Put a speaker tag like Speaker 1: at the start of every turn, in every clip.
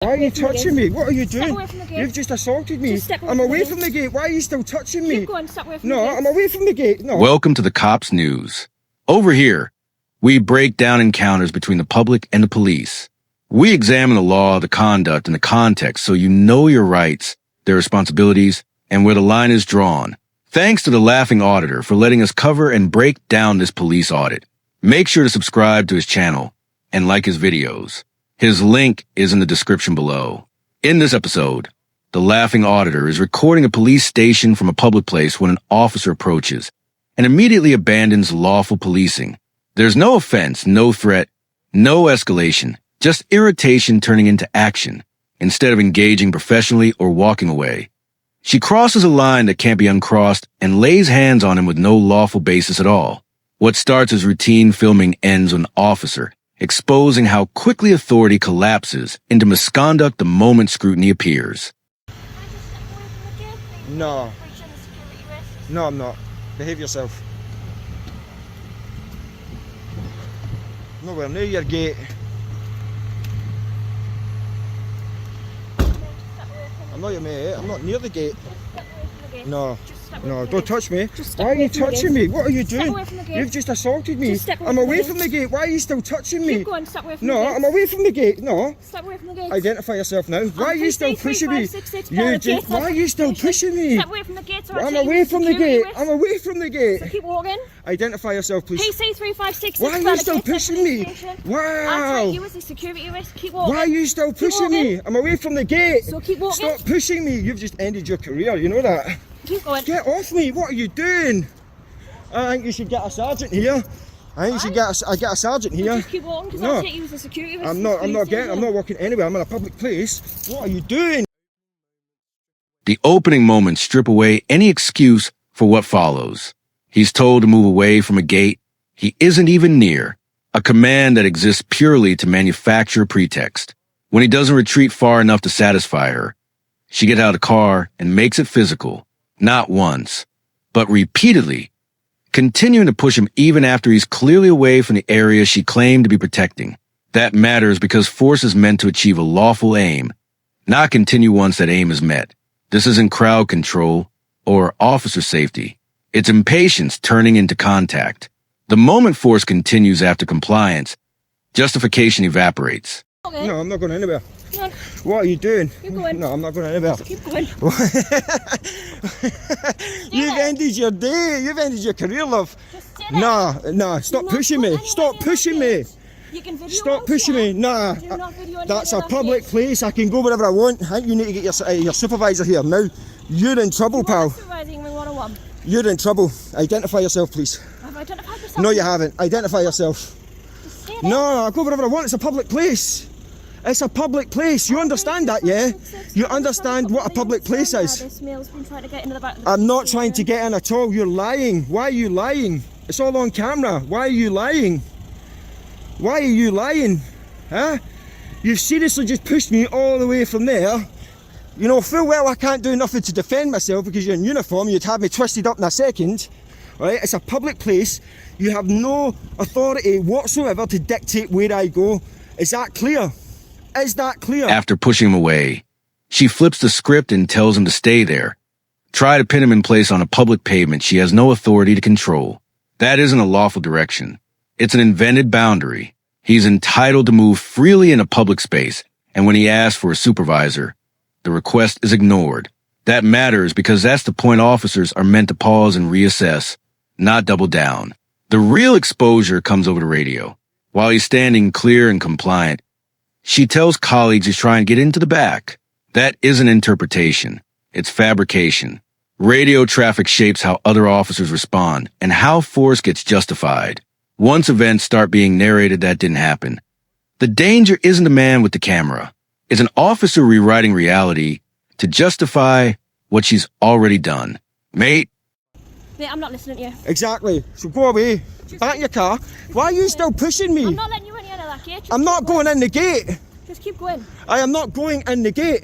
Speaker 1: Why are you touching me? What are you doing?
Speaker 2: Step away from the gate.
Speaker 1: You've just assaulted me.
Speaker 2: Just step away
Speaker 1: I'm
Speaker 2: from
Speaker 1: away
Speaker 2: the
Speaker 1: from the gate. Why are you still touching me?
Speaker 2: Keep going, step away from the
Speaker 1: No,
Speaker 2: gate.
Speaker 1: I'm away from the gate. No.
Speaker 3: Welcome to the Cops News. Over here, we break down encounters between the public and the police. We examine the law, the conduct, and the context so you know your rights, their responsibilities, and where the line is drawn. Thanks to the Laughing Auditor for letting us cover and break down this police audit. Make sure to subscribe to his channel and like his videos. His link is in the description below. In this episode, the Laughing Auditor is recording a police station from a public place when an officer approaches and immediately abandons lawful policing. There's no offense, no threat, no escalation, just irritation turning into action instead of engaging professionally or walking away. She crosses a line that can't be uncrossed and lays hands on him with no lawful basis at all. What starts as routine filming ends with an officer exposing how quickly authority collapses into misconduct the moment scrutiny appears.
Speaker 1: No. No, I'm not. Behave yourself. Nowhere near your gate. I'm not your mate. I'm not near the gate. No. No, don't touch me. Why are you touching me? What are you doing? You've just assaulted me. I'm away from the gate. Why are you still touching me?
Speaker 2: Keep going, step away from the gate.
Speaker 1: No, I'm away from the gate. No.
Speaker 2: Step away from the gate.
Speaker 1: Identify yourself now. Why are you still pushing me?
Speaker 2: 356
Speaker 1: Why are you still pushing me?
Speaker 2: Step away from the gate.
Speaker 1: I'm away from the gate. I'm away from the gate.
Speaker 2: So keep walking.
Speaker 1: Identify yourself, please.
Speaker 2: PC 3566.
Speaker 1: Why are you still pushing me?
Speaker 2: I'll
Speaker 1: Wow.
Speaker 2: take you as a security risk. Keep walking.
Speaker 1: Why are you still pushing me? I'm away from the gate.
Speaker 2: So keep walking.
Speaker 1: Stop pushing me. You've just ended your career. You know that.
Speaker 2: Keep going.
Speaker 1: Get off me. What are you doing? I think you should get a sergeant here. I think you should get a sergeant here.
Speaker 2: Just keep walking because
Speaker 1: No.
Speaker 2: I'll take you as a security risk.
Speaker 1: I'm not walking anywhere. I'm in a public place. What are you doing?
Speaker 3: The opening moments strip away any excuse for what follows. He's told to move away from a gate he isn't even near, a command that exists purely to manufacture a pretext. When he doesn't retreat far enough to satisfy her, she gets out of the car and makes it physical, not once, but repeatedly, continuing to push him even after he's clearly away from the area she claimed to be protecting. That matters because force is meant to achieve a lawful aim, not continue once that aim is met. This isn't crowd control or officer safety. It's impatience turning into contact. The moment force continues after compliance, justification evaporates.
Speaker 2: Okay.
Speaker 1: No, I'm not going anywhere.
Speaker 2: No.
Speaker 1: What are you doing?
Speaker 2: Keep going.
Speaker 1: No, I'm not going anywhere.
Speaker 2: Keep going.
Speaker 1: You've ended your day. You've ended your career, love.
Speaker 2: Just sit there.
Speaker 1: Nah. Stop
Speaker 2: not
Speaker 1: pushing
Speaker 2: going
Speaker 1: me.
Speaker 2: anywhere
Speaker 1: Stop
Speaker 2: near
Speaker 1: pushing
Speaker 2: that
Speaker 1: me.
Speaker 2: gate. You can video
Speaker 1: Stop
Speaker 2: once,
Speaker 1: pushing
Speaker 2: yeah?
Speaker 1: me. Nah.
Speaker 2: Do not video anyone
Speaker 1: That's
Speaker 2: near
Speaker 1: a
Speaker 2: that
Speaker 1: public
Speaker 2: gate.
Speaker 1: place. I can go wherever I want. I think you need to get your supervisor here now. You're in trouble, pal.
Speaker 2: Supervising me 101.
Speaker 1: You're in trouble. Identify yourself, please.
Speaker 2: Have I identified myself?
Speaker 1: No, you haven't. Identify yourself.
Speaker 2: Just stay there.
Speaker 1: No, I'll go wherever I want. It's a public place. It's a public place. You understand that, yeah? You understand what a public place is.
Speaker 2: This male's been trying to get into the back of the
Speaker 1: I'm not
Speaker 2: police
Speaker 1: trying to
Speaker 2: station.
Speaker 1: get in at all. You're lying. Why are you lying? It's all on camera. Why are you lying? Why are you lying? Huh? You've seriously just pushed me all the way from there. You know full well I can't do nothing to defend myself because you're in uniform. You'd have me twisted up in a second. Right? It's a public place. You have no authority whatsoever to dictate where I go. Is that clear? Is that clear?
Speaker 3: After pushing him away, she flips the script and tells him to stay there. Try to pin him in place on a public pavement she has no authority to control. That isn't a lawful direction. It's an invented boundary. He's entitled to move freely in a public space, and when he asks for a supervisor, the request is ignored. That matters because that's the point officers are meant to pause and reassess, not double down. The real exposure comes over the radio. While he's standing clear and compliant, she tells colleagues he's trying to get into the back. That isn't interpretation. It's fabrication. Radio traffic shapes how other officers respond and how force gets justified. Once events start being narrated that didn't happen, the danger isn't the man with the camera. It's an officer rewriting reality to justify what she's already done. Mate,
Speaker 2: Mate, I'm not listening to you.
Speaker 1: Exactly. So go away. Back in your car. Why are you still pushing me?
Speaker 2: I'm not letting you in out of that gate. Just
Speaker 1: I'm
Speaker 2: keep
Speaker 1: not going in the gate.
Speaker 2: Just keep going.
Speaker 1: I am not going in the gate.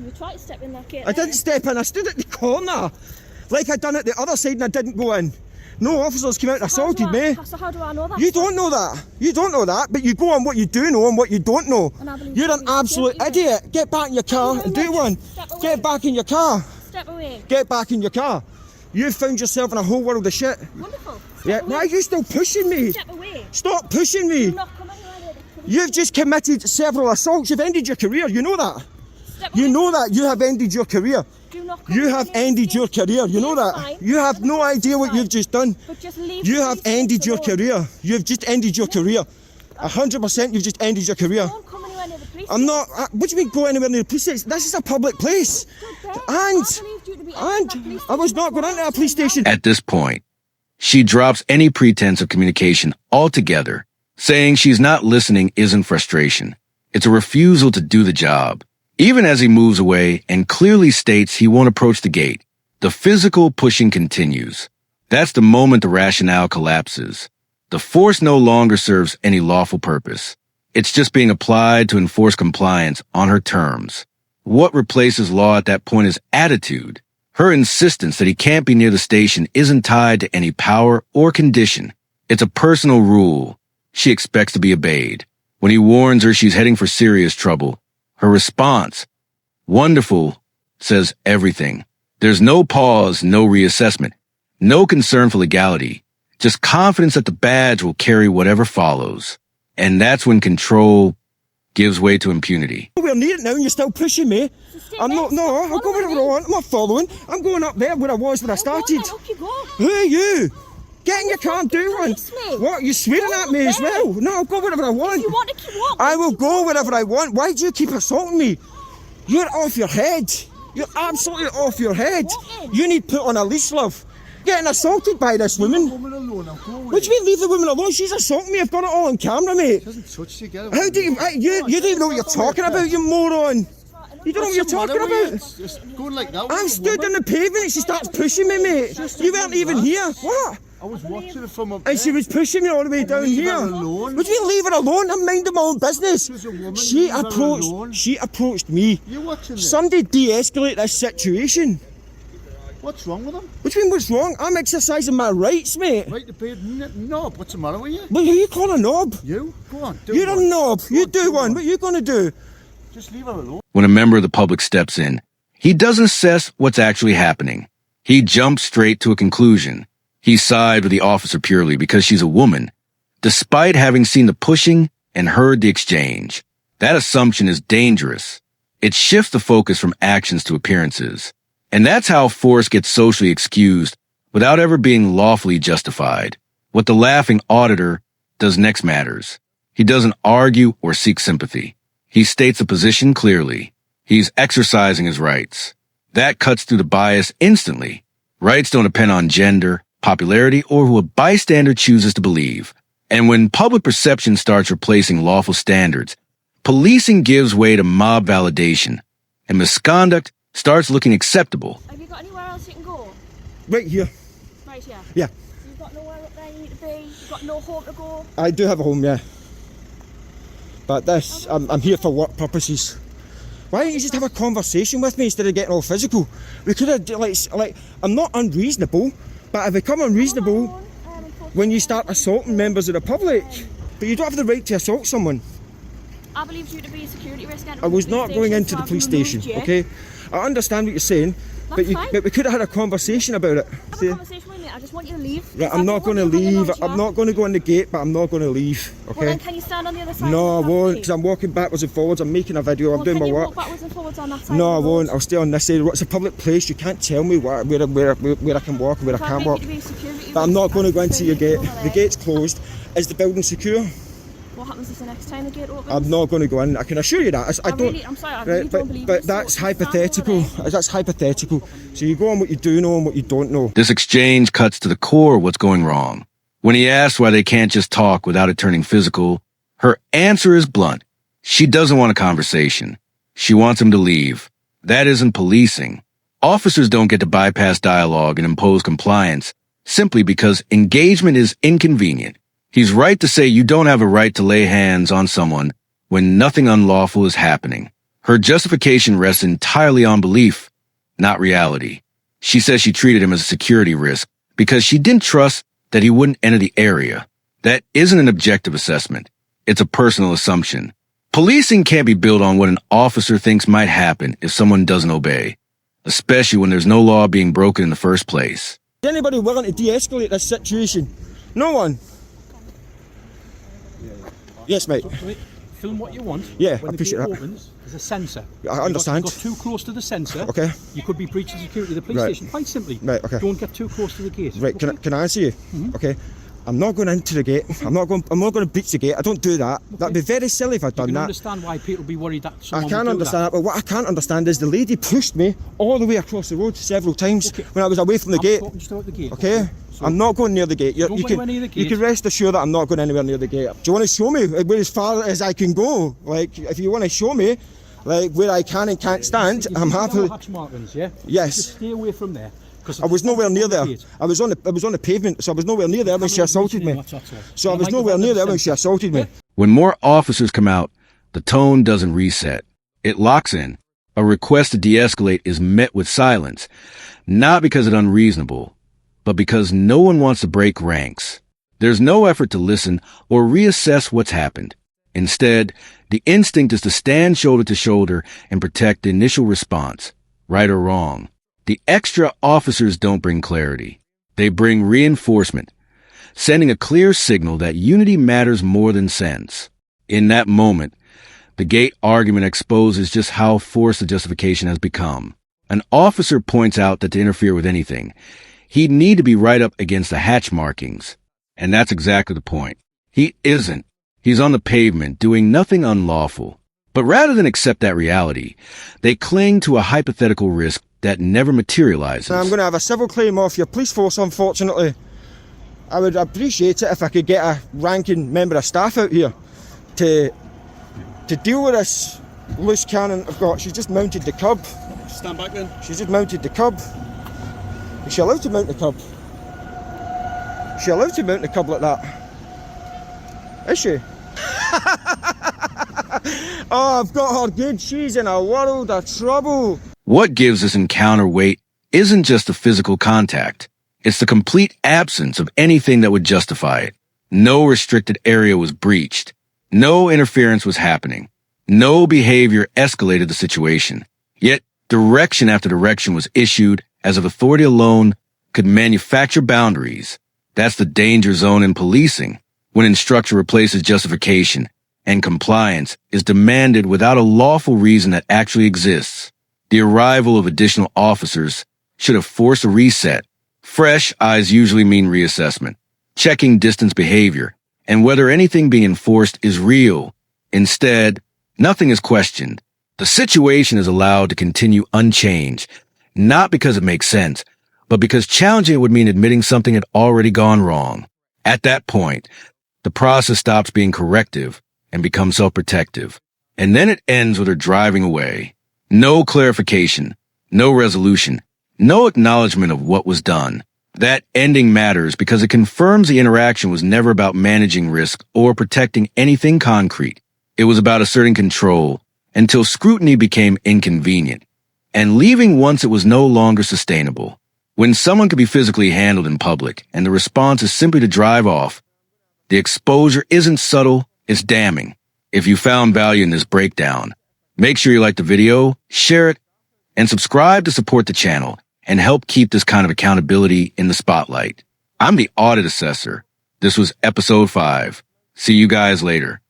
Speaker 2: You tried to step in that gate.
Speaker 1: I didn't step in. I stood at the corner. Like I done at the other side and I didn't go in. No officers came out and assaulted me.
Speaker 2: So how do I know that?
Speaker 1: You don't know that. You don't know that, but you go on what you do know and what you don't know.
Speaker 2: And I believe
Speaker 1: You're
Speaker 2: you
Speaker 1: an
Speaker 2: to be
Speaker 1: absolute
Speaker 2: security.
Speaker 1: idiot. Get back in your car
Speaker 2: Thank you
Speaker 1: and
Speaker 2: very
Speaker 1: do
Speaker 2: much.
Speaker 1: one.
Speaker 2: Step away.
Speaker 1: Get back in your car.
Speaker 2: Step away.
Speaker 1: Get back in your car. You've found yourself in a whole world of shit.
Speaker 2: Wonderful. Step
Speaker 1: Yeah,
Speaker 2: away.
Speaker 1: why are you still pushing me?
Speaker 2: Step away.
Speaker 1: Stop pushing me.
Speaker 2: Do not come anywhere near the police.
Speaker 1: You've just committed several assaults. You've ended your career. You know that.
Speaker 2: Step away.
Speaker 1: You know that. You have ended your career.
Speaker 2: Do not come
Speaker 1: You
Speaker 2: anywhere
Speaker 1: have
Speaker 2: near the
Speaker 1: ended your
Speaker 2: station.
Speaker 1: career. You know
Speaker 2: It's
Speaker 1: that.
Speaker 2: fine.
Speaker 1: You have no idea what
Speaker 2: Fine.
Speaker 1: you've just done.
Speaker 2: But just leave
Speaker 1: You
Speaker 2: the
Speaker 1: have
Speaker 2: police
Speaker 1: ended your
Speaker 2: alone.
Speaker 1: career. You've just ended your career. 100% you've just ended your career.
Speaker 2: Don't come anywhere near the police.
Speaker 1: I'm not. What do you mean go anywhere near the police station? This is a public place. And I was not going into a police station.
Speaker 3: At this point, she drops any pretense of communication altogether, saying she's not listening isn't frustration. It's a refusal to do the job. Even as he moves away and clearly states he won't approach the gate, the physical pushing continues. That's the moment the rationale collapses. The force no longer serves any lawful purpose. It's just being applied to enforce compliance on her terms. What replaces law at that point is attitude. Her insistence that he can't be near the station isn't tied to any power or condition. It's a personal rule she expects to be obeyed. When he warns her she's heading for serious trouble, her response, "Wonderful," says everything. There's no pause, no reassessment, no concern for legality, just confidence that the badge will carry whatever follows. And that's when control gives way to impunity.
Speaker 1: We're near it now and you're still pushing me.
Speaker 2: stay
Speaker 1: I'm not,
Speaker 2: next.
Speaker 1: no, I'll go
Speaker 2: Follow
Speaker 1: wherever I
Speaker 2: me.
Speaker 1: want. I'm not following. I'm going up there where I was when I started.
Speaker 2: Up you go.
Speaker 1: Who are you? Get in your car and do one.
Speaker 2: Police me.
Speaker 1: What? You're swearing
Speaker 2: Go
Speaker 1: at me as
Speaker 2: there.
Speaker 1: well? No, I'll go wherever I want.
Speaker 2: If you want to keep walking,
Speaker 1: I will
Speaker 2: keep
Speaker 1: go
Speaker 2: walking.
Speaker 1: wherever I want. Why do you keep assaulting me? You're off your head. You're absolutely off your head.
Speaker 2: Walking.
Speaker 1: You need put on a leash, love. Getting assaulted by this woman.
Speaker 4: Woman alone, I'll go away.
Speaker 1: What do you mean leave the woman alone? She's assaulting me. I've got it all on camera, mate.
Speaker 4: She hasn't touched you, get it.
Speaker 1: How do you? You don't even know what you're talking about, you moron. You don't know what you're talking about.
Speaker 4: It's going like that.
Speaker 1: I'm stood on the pavement and she starts pushing me, mate. You weren't even here. What?
Speaker 4: I was watching it from up
Speaker 1: And she
Speaker 4: there.
Speaker 1: was pushing me all the way down
Speaker 4: leave
Speaker 1: here.
Speaker 4: her alone.
Speaker 1: What do you mean leave her alone? I'm minding my own business.
Speaker 4: She's a woman,
Speaker 1: She
Speaker 4: leave her alone.
Speaker 1: approached me.
Speaker 4: You're watching this.
Speaker 1: Somebody de-escalate this situation.
Speaker 4: What's wrong with him?
Speaker 1: What do you mean what's wrong? I'm exercising my rights, mate.
Speaker 4: Right to bed, knob. What's the matter with you?
Speaker 1: Well, who you call a knob?
Speaker 4: You? Go on, do
Speaker 1: You're
Speaker 4: one.
Speaker 1: a knob.
Speaker 4: Go
Speaker 1: You
Speaker 4: on,
Speaker 1: do one.
Speaker 4: one.
Speaker 1: What are you going to do?
Speaker 4: Just leave her alone.
Speaker 3: When a member of the public steps in, he doesn't assess what's actually happening. He jumps straight to a conclusion. He sided with the officer purely because she's a woman, despite having seen the pushing and heard the exchange. That assumption is dangerous. It shifts the focus from actions to appearances. And that's how force gets socially excused without ever being lawfully justified. What the Laughing Auditor does next matters. He doesn't argue or seek sympathy. He states a position clearly. He's exercising his rights. That cuts through the bias instantly. Rights don't depend on gender, popularity, or who a bystander chooses to believe. And when public perception starts replacing lawful standards, policing gives way to mob validation, and misconduct starts looking acceptable.
Speaker 2: Have you got anywhere else you can go?
Speaker 1: Right here.
Speaker 2: Right here.
Speaker 1: Yeah.
Speaker 2: So you've got nowhere up there you need to be. You've got no home to go.
Speaker 1: I do have a home, yeah. But this, I'm here for work purposes. Why don't you just have a conversation with me instead of getting all physical? We could have, like, I'm not unreasonable, but I become unreasonable when you start assaulting members of the public. But you don't have the right to assault someone.
Speaker 2: I believe you to be a security risk.
Speaker 1: I was not going into the police station, okay? I understand what you're saying, but we could have had a conversation about it.
Speaker 2: Have
Speaker 1: See?
Speaker 2: a conversation with me. I just want you to leave.
Speaker 1: Right, I'm not going to leave. I'm not going to go in the gate, but I'm not going to leave,
Speaker 2: Well, then
Speaker 1: okay?
Speaker 2: can you stand on the other side?
Speaker 1: No, I
Speaker 2: of the
Speaker 1: won't,
Speaker 2: property?
Speaker 1: because I'm walking backwards and forwards. I'm making a video. I'm doing
Speaker 2: Can
Speaker 1: my
Speaker 2: you
Speaker 1: work.
Speaker 2: walk backwards and forwards on that side?
Speaker 1: No, I
Speaker 2: of the road?
Speaker 1: won't. I'll stay on this side. It's a public place. You can't tell me where I can walk and where I can't walk. But I'm not going to go into your gate. The gate's closed. Is the building secure?
Speaker 2: What happens if the next time the gate opens?
Speaker 1: I'm not going to go in. I can assure you that. I don't.
Speaker 2: I'm sorry, I really don't believe
Speaker 1: but
Speaker 2: you,
Speaker 1: that's
Speaker 2: so stand over
Speaker 1: hypothetical.
Speaker 2: there.
Speaker 1: That's hypothetical. So you go on what you do know and what you don't know.
Speaker 3: This exchange cuts to the core of what's going wrong. When he asks why they can't just talk without it turning physical, her answer is blunt. She doesn't want a conversation. She wants him to leave. That isn't policing. Officers don't get to bypass dialogue and impose compliance simply because engagement is inconvenient. He's right to say you don't have a right to lay hands on someone when nothing unlawful is happening. Her justification rests entirely on belief, not reality. She says she treated him as a security risk because she didn't trust that he wouldn't enter the area. That isn't an objective assessment. It's a personal assumption. Policing can't be built on what an officer thinks might happen if someone doesn't obey, especially when there's no law being broken in the first place.
Speaker 1: Is anybody willing to de-escalate this situation? No one. Yes, mate.
Speaker 5: Film what you want.
Speaker 1: Yeah,
Speaker 5: when
Speaker 1: I appreciate
Speaker 5: the gate
Speaker 1: that.
Speaker 5: opens, there's a sensor.
Speaker 1: I understand.
Speaker 5: You got too close to the sensor.
Speaker 1: Okay.
Speaker 5: You could be breaching security of the police
Speaker 1: Right.
Speaker 5: station. Quite simply.
Speaker 1: Right, okay.
Speaker 5: Don't get too close to the gate.
Speaker 1: Right,
Speaker 5: Okay?
Speaker 1: can I answer you? Okay. I'm not going into the gate. I'm not going to breach the gate. I don't do that. That'd be very silly if I'd
Speaker 5: You
Speaker 1: done
Speaker 5: can
Speaker 1: that.
Speaker 5: understand why people be worried that
Speaker 1: I
Speaker 5: someone
Speaker 1: can
Speaker 5: would do
Speaker 1: understand that, but what I can't understand is the lady pushed me all the way across the road several times
Speaker 5: Okay.
Speaker 1: when I was away from the
Speaker 5: I'm
Speaker 1: gate.
Speaker 5: talking just about the gate.
Speaker 1: Okay?
Speaker 5: So
Speaker 1: I'm not going near the gate.
Speaker 5: Don't go anywhere near the
Speaker 1: You
Speaker 5: gate.
Speaker 1: can rest assured that I'm not going anywhere near the gate. Do you want to show me where as far as I can go? Like, if you want to show me, like, where I can and can't stand,
Speaker 5: You
Speaker 1: I'm
Speaker 5: see
Speaker 1: happy.
Speaker 5: our hatch markings, yeah?
Speaker 1: Yes.
Speaker 5: Just stay away from there.
Speaker 1: I was nowhere near there. I was on the pavement, so I was nowhere near there when she assaulted me. So I was nowhere near there when she assaulted me.
Speaker 3: When more officers come out, the tone doesn't reset. It locks in. A request to de-escalate is met with silence, not because it's unreasonable, but because no one wants to break ranks. There's no effort to listen or reassess what's happened. Instead, the instinct is to stand shoulder to shoulder and protect the initial response, right or wrong. The extra officers don't bring clarity. They bring reinforcement, sending a clear signal that unity matters more than sense. In that moment, the gate argument exposes just how forced the justification has become. An officer points out that to interfere with anything, he'd need to be right up against the hatch markings. And that's exactly the point. He isn't. He's on the pavement doing nothing unlawful. But rather than accept that reality, they cling to a hypothetical risk that never materializes.
Speaker 1: I'm going to have a civil claim off your police force, unfortunately. I would appreciate it if I could get a ranking member of staff out here to deal with this loose cannon I've got. She's just mounted the curb.
Speaker 5: Stand back then.
Speaker 1: She's just mounted the curb. Is she allowed to mount the curb? Is she allowed to mount the curb like that? Is she? Oh, I've got her good. She's in a world of trouble.
Speaker 3: What gives this encounter weight isn't just the physical contact. It's the complete absence of anything that would justify it. No restricted area was breached. No interference was happening. No behavior escalated the situation. Yet, direction after direction was issued as if authority alone could manufacture boundaries. That's the danger zone in policing, when instruction replaces justification and compliance is demanded without a lawful reason that actually exists. The arrival of additional officers should have forced a reset. Fresh eyes usually mean reassessment, checking distance behavior, and whether anything being enforced is real. Instead, nothing is questioned. The situation is allowed to continue unchanged, not because it makes sense, but because challenging it would mean admitting something had already gone wrong. At that point, the process stops being corrective and becomes self-protective. And then it ends with her driving away. No clarification, no resolution, no acknowledgement of what was done. That ending matters because it confirms the interaction was never about managing risk or protecting anything concrete. It was about asserting control until scrutiny became inconvenient and leaving once it was no longer sustainable. When someone can be physically handled in public and the response is simply to drive off, the exposure isn't subtle, it's damning. If you found value in this breakdown, make sure you like the video, share it, and subscribe to support the channel and help keep this kind of accountability in the spotlight. I'm the Audit Assessor. This was episode 5. See you guys later.